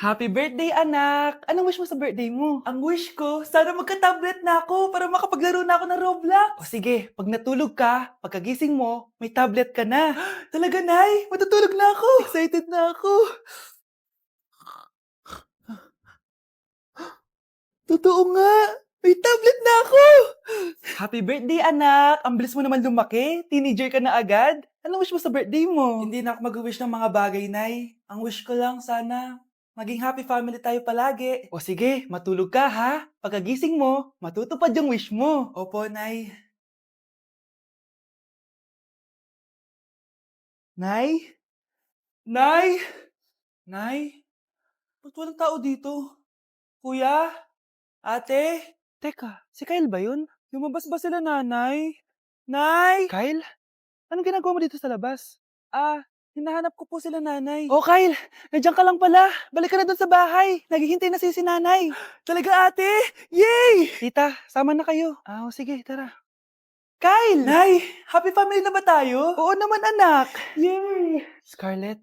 Happy birthday, anak! Anong wish mo sa birthday mo? Ang wish ko, sana magka-tablet na ako para makapaglaro na ako ng Roblox. O sige, pag natulog ka, pagkagising mo, may tablet ka na. Talaga, Nay? Matutulog na ako. Excited na ako. Totoo nga! May tablet na ako! Happy birthday, anak! Ang bilis mo naman lumaki. Teenager ka na agad. Anong wish mo sa birthday mo? Hindi na ako mag-wish ng mga bagay, Nay. Ang wish ko lang, sana maging happy family tayo palagi. O sige, matulog ka ha. Pagkagising mo, matutupad yung wish mo. Opo, Nay. Nay? Nay? Nay? Ba't walang tao dito? Kuya? Ate? Teka, si Kyle ba yun? Lumabas ba sila, nanay? Nay! Kyle? Anong ginagawa mo dito sa labas? Hinahanap ko po sila, nanay. Oh, Kyle! Nandiyan ka lang pala. Balik ka na doon sa bahay. Naghihintay na si nanay. Talaga, ate? Yay! Tita, sama na kayo. Sige, tara. Kyle! Nay! Happy family na ba tayo? Oo naman, anak. Yay! Scarlett,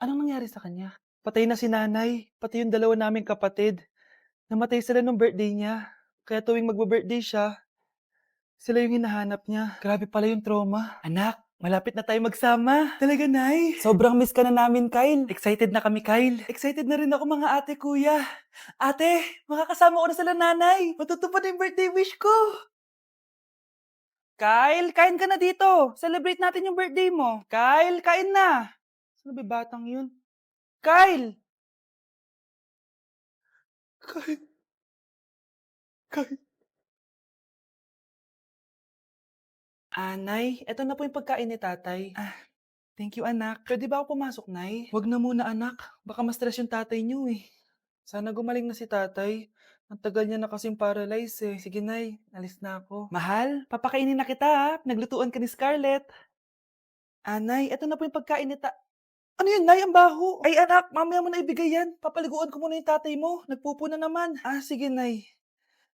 anong nangyari sa kanya? Patay na si nanay, pati yung dalawa naming kapatid. Namatay sila nung birthday niya. Kaya tuwing magbe-birthday siya, sila yung hinahanap niya. Grabe pala yung trauma. Anak, malapit na tayo magsama. Talaga, Nay? Sobrang miss ka na namin, Kyle. Excited na kami, Kyle. Excited na rin ako, mga ate, kuya. Ate, makakasama ko na sila, nanay. Matutupad na yung birthday wish ko. Kyle, kain ka na dito. Celebrate natin yung birthday mo. Kyle, kain na. Sino ba batang yun? Kyle! Kyle. Kyle. Nay, eto na po yung pagkain ni tatay. Thank you, anak. Pwede ba ako pumasok, Nay? Wag na muna, anak. Baka ma-stress yung tatay niyo eh. Sana gumaling na si tatay. Ang tagal niya na kasing paralyzed eh. Sige, Nay. Alis na ako. Mahal, papakainin na kita ha. Naglutuan ka ni Scarlett. Nay, eto na po yung pagkain ni Ano yun, Nay? Ang baho. Ay, anak, mamaya mo na ibigay yan. Papaliguan ko muna yung tatay mo. Nagpupo na naman. Sige, Nay.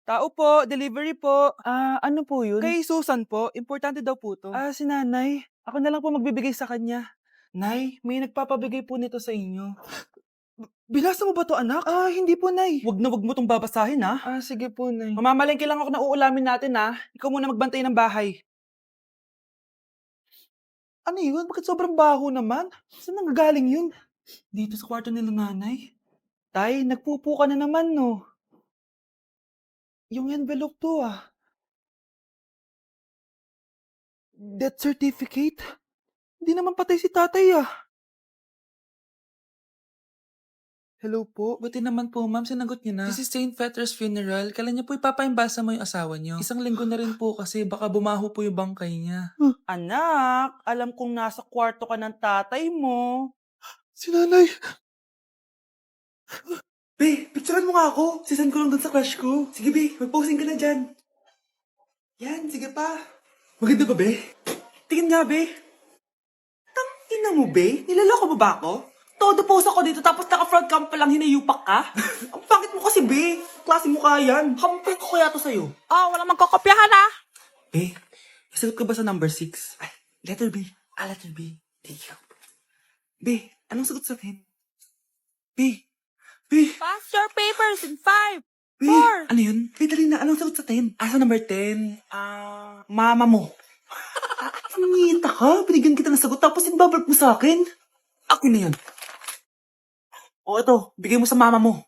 Tao po, delivery po. Ano po yun? Kay Susan po, importante daw po to. Si nanay. Ako na lang po magbibigay sa kanya. Nay, may nagpapabigay po nito sa inyo. Binasa mo ba to, anak? Hindi po, Nay. Wag na wag mo tong babasahin, ha? Sige po, Nay. Mamamalengke lang ako na uulamin natin, ha? Ikaw muna magbantay ng bahay. Ano yun? Bakit sobrang baho naman? Saan nanggagaling yun? Dito sa kwarto nila, nanay. Tay, nagpupo ka na naman, no? Yung envelope to, Death certificate? Hindi naman patay si tatay, Hello po. Buti naman po, ma'am, sinagot niyo na. This is St. Peter's Funeral. Kailan niyo po ipapaimbasa mo yung asawa niyo? Isang linggo na rin po kasi baka bumaho po yung bangkay niya. Anak, alam kong nasa kwarto ka ng tatay mo. Si nanay. Be, picturean mo nga ako. Sisan ko lang dun sa crush ko. Sige, Be, mag-posing ka na dyan. Yan, sige pa. Maganda ba, Be? Tingin nga, Be. Ina mo, Be? Nilaloko mo ba ako? Todo post ako dito tapos naka-front cam pa lang hinayupak ka? Ang pangit mo kasi, Be. Klase mo ka yan. Hampir ko kaya to sa'yo. Wala magkokopyahan Be, sagot ka ba sa number 6? Ay, letter B. Letter B. Thank you. Be, anong sagot sa 10? Be. Pass your papers in 5. Be, 4. ano yun? Be, dali na. Anong sagot sa 10? Sa number 10? Mama mo. Nangita ka? Binigyan kita ng sagot tapos inbabalik mo sa akin? Ako na yun. O ito, bigay mo sa mama mo.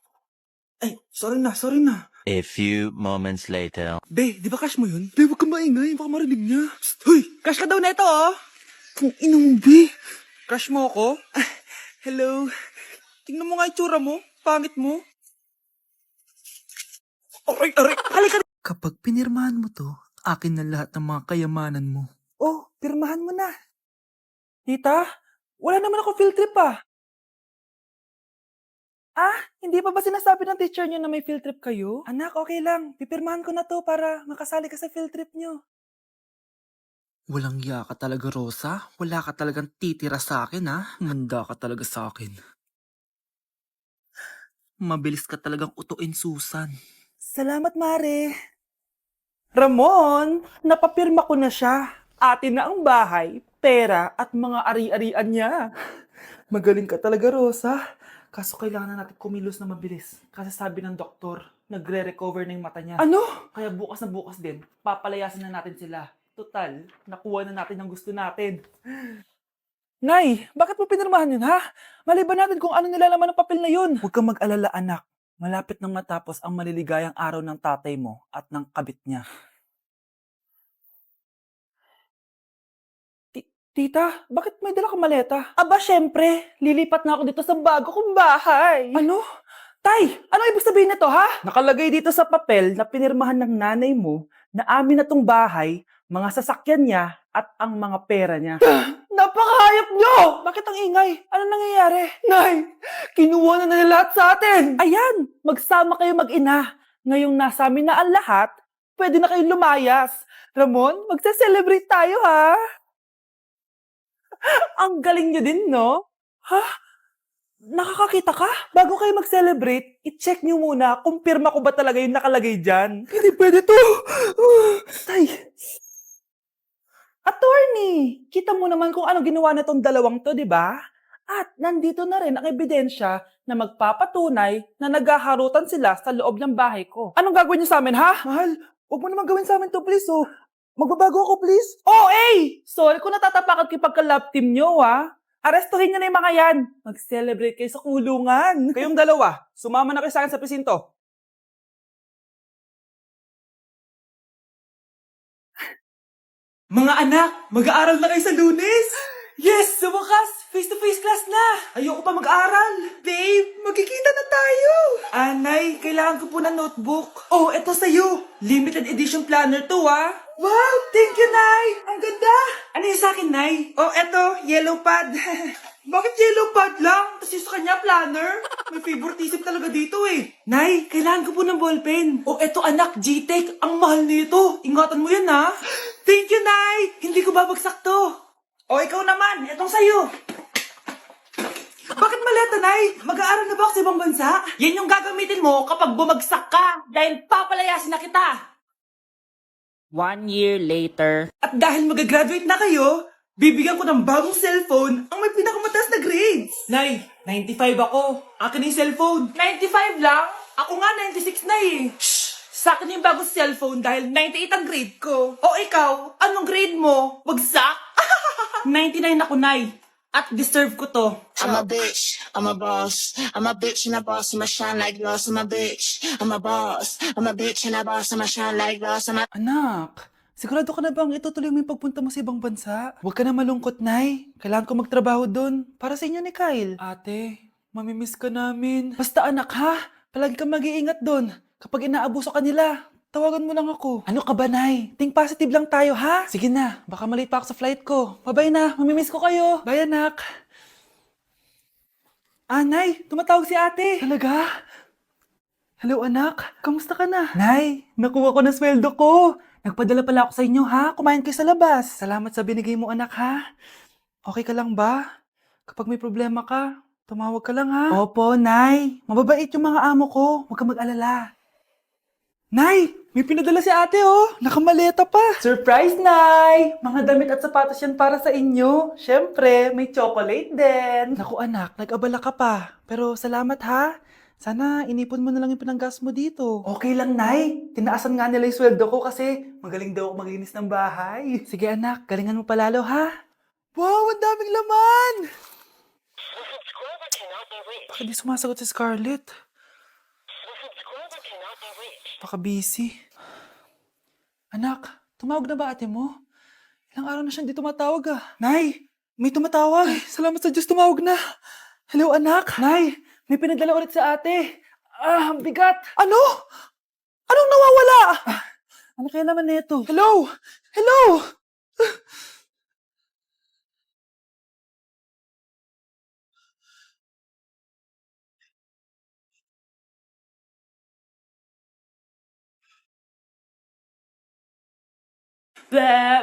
Ay, sorry na. A few moments later. Be, di ba cash mo yun? Be, huwag kang maingay. Baka marinig niya. Psst, hoy! Cash ka daw na ito, Kung ina mo, Be. Crush mo ako? Hello. Tingnan mo nga itsura mo. Pangit mo. Aray! Halika! Kapag pinirmahan mo to, akin na lahat ng mga kayamanan mo. Oh, pirmahan mo na. Tita, wala naman ako field trip, Hindi pa ba sinasabi ng teacher niyo na may field trip kayo? Anak, okay lang. Pipirmahan ko na to para makasali ka sa field trip niyo. Walang iya ka talaga, Rosa. Wala ka talagang titira sa akin, Manda ka talaga sa akin. Mabilis ka talagang utuin, Susan. Salamat, Mare. Ramon, napapirma ko na siya. Atin na ang bahay, pera at mga ari-arian niya. Magaling ka talaga, Rosa. Kaso kailangan na natin kumilos na mabilis. Kasi sabi ng doktor, nagre-recover na yung mata niya. Ano? Kaya bukas na bukas din, papalayasin na natin sila. Total, nakuha na natin ang gusto natin. Nay, bakit mo pinirmahan yun, ha? Maliban natin kung ano nilalaman ng papel na yun. Huwag kang mag-alala, anak. Malapit nang matapos ang maliligayang araw ng tatay mo at ng kabit niya. Tita, bakit may dala kang maleta? Aba, syempre. Lilipat na ako dito sa bago kong bahay. Ano? Tay, ano ibig sabihin nito, ha? Nakalagay dito sa papel na pinirmahan ng nanay mo na amin na tong bahay, mga sasakyan niya, at ang mga pera niya. Napakahayop nyo! Bakit ang ingay? Ano nangyayari? Nay, kinuha na nila lahat sa atin! Ayan, magsama kayo mag-ina. Ngayong nasa amin na ang lahat, pwede na kayong lumayas. Ramon, magsa-celebrate tayo, ha? Ang galing nyo din, no? Ha? Nakakakita ka? Bago kayo mag-celebrate, i-check nyo muna kung pirma ko ba talaga yung nakalagay dyan. Hindi pwede to! Tay! Attorney! Kita mo naman kung ano ginawa na tong dalawang to, di ba? At nandito na rin ang ebidensya na magpapatunay na naghaharutan sila sa loob ng bahay ko. Anong gagawin niyo sa amin, ha? Mahal, huwag mo naman gawin sa amin to, please, oh. Magbabago ako, please. Oh, sorry kung natatapakan kayo pagka-love team nyo, ha? Arestuhin nyo na yung mga yan. Mag-celebrate kayo sa kulungan. Kayong dalawa, sumama na kayo sa akin sa presinto. Mga anak, mag-aaral na kayo sa Lunes! Yes! Sa wakas! Face-to-face class na! Ayoko pa mag-aaral! Babe, magkikita na tayo! Anay, kailangan ko po ng notebook. Oh, eto sa'yo! Limited edition planner to, ah! Wow! Thank you, Nay! Ang ganda! Ano yung sa akin, Nay? Oh, eto, yellow pad. Bakit yellow pad lang? Tapos yung sa kanya, planner? May favoritism talaga dito eh. Nay, kailangan ko po ng ballpen. Oh, eto anak, G-Tech. Ang mahal nito. Ingatan mo yan, ha? Thank you, Nay! Hindi ko babagsak to. O, ikaw naman. Etong sa'yo. Bakit maleta, Nay? Mag-aaral na ba ako sa ibang bansa? Yan yung gagamitin mo kapag bumagsak ka. Dahil papalayasin na kita. 1 year later. At dahil mag-graduate na kayo, bibigyan ko ng bagong cellphone ang may pinakamataas na grades. Nay, 95 ako. Akin yung cellphone. 95 lang? Ako nga 96 na eh. Shh! Sa akin yung bagong cellphone dahil 98 ang grade ko. O ikaw, anong grade mo? Bagsak? 99 ako, Nay. At deserve ko to. I'm a bitch, I'm a boss. I'm a bitch and a boss, I'ma shine like gloss. I'm a bitch, I'm a boss. I'm a bitch and a boss, I'ma shine like gloss. I'm a Anak, sigurado ka na bang itutuloy mo yung pagpunta mo sa ibang bansa? Huwag ka na malungkot, Nay. Kailangan ko magtrabaho doon. Para sa inyo ni Kyle. Ate, mamimiss ka namin. Basta anak, ha? Palagi kang mag-iingat doon. Kapag inaabuso ka nila, tawagan mo lang ako. Ano ka ba, Nay? Think positive lang tayo, ha? Sige na, baka malate pa ako sa flight ko. Bye-bye na, mamimiss ko kayo. Bye, anak. Nay, tumatawag si ate. Talaga? Hello, anak. Kamusta ka na? Nay, nakuha ko na sweldo ko. Nagpadala pala ako sa inyo, ha? Kumain kayo sa labas. Salamat sa binigay mo, anak, ha? Okay ka lang ba? Kapag may problema ka, tumawag ka lang, ha? Opo, Nay. Mababait yung mga amo ko. Huwag kang mag-alala. Nay, may pinadala si ate, oh. Nakamaleta pa. Surprise, Nay! Mga damit at sapatos yan para sa inyo. Siyempre, may chocolate din. Naku, anak, nag-abala ka pa. Pero salamat, ha? Sana inipon mo na lang yung pinanggas mo dito. Okay lang, Nay. Tinaasan nga nila yung sweldo ko kasi magaling daw ako maglinis ng bahay. Sige, anak. Galingan mo palalo, ha? Wow, ang daming laman! Bakit di sumasagot si Scarlett? Baka busy. Anak, tumawag na ba ate mo? Ilang araw na siyang di tumatawag ah. Nay, may tumatawag. Ay, salamat sa Diyos, tumawag na. Hello anak. Nay, may pinadala ulit sa ate. Ang bigat. Ano? Anong nawawala? Ano kaya naman nito? Hello? Hello?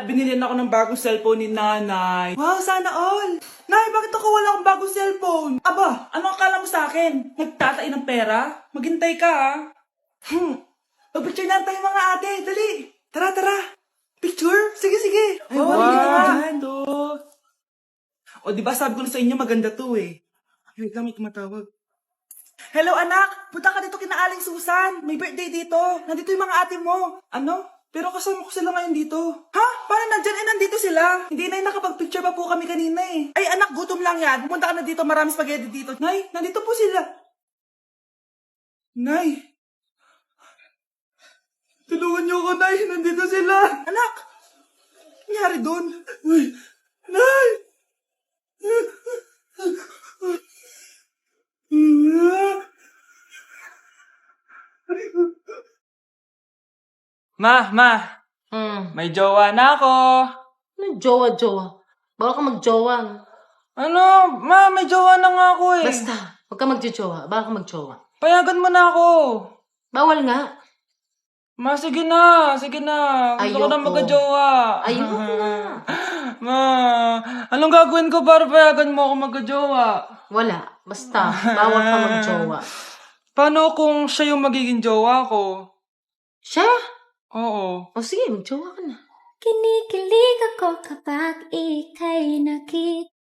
Binilihan ako ng bagong cellphone ni nanay. Wow, sana all! Nay, bakit ako wala akong bagong cellphone? Aba, ano akala mo sa akin? Nagtatain ng pera? Maghintay ka, ha? Mag-picture na tayo mga ate. Dali! Tara, tara! Picture? Sige, sige! Ay, Wow. One, two. O, di ba sabi ko na sa inyo maganda to eh. Wait lang, may tumatawag. Hello, anak! Punta ka dito kina Aling Susan. May birthday dito. Nandito yung mga ate mo. Ano? Pero kasama ko sila ngayon dito. Ha? Paano nandyan? Nandito sila. Hindi na nakapag-picture pa po kami kanina eh. Ay, anak, gutom lang yan. Pumunta ka na dito. Marami spaghetti dito. Nay, nandito po sila. Nay! Tulungan niyo ako, Nay. Nandito sila. Anak! Nangyari doon? Uy! Nay! Ma! May jowa na ako. Ano jowa-jowa? Bawal ka magjowa. Ano? Ma, may jowa na nga ako eh. Basta, huwag ka magjowa. Bawal ka magjowa. Payagan mo na ako. Bawal nga. Ma, sige na. Sige na. Gusto ko na Ayoko. magka-jowa. Ayoko na. Ma, anong gagawin ko para payagan mo ako magka-jowa? Wala. Basta, bawal ka magjowa. Paano kung siya yung magiging jowa ko? Siya? Oo. O sige, magjowa ka na. Kinikilig ako kapag ika'y nakita.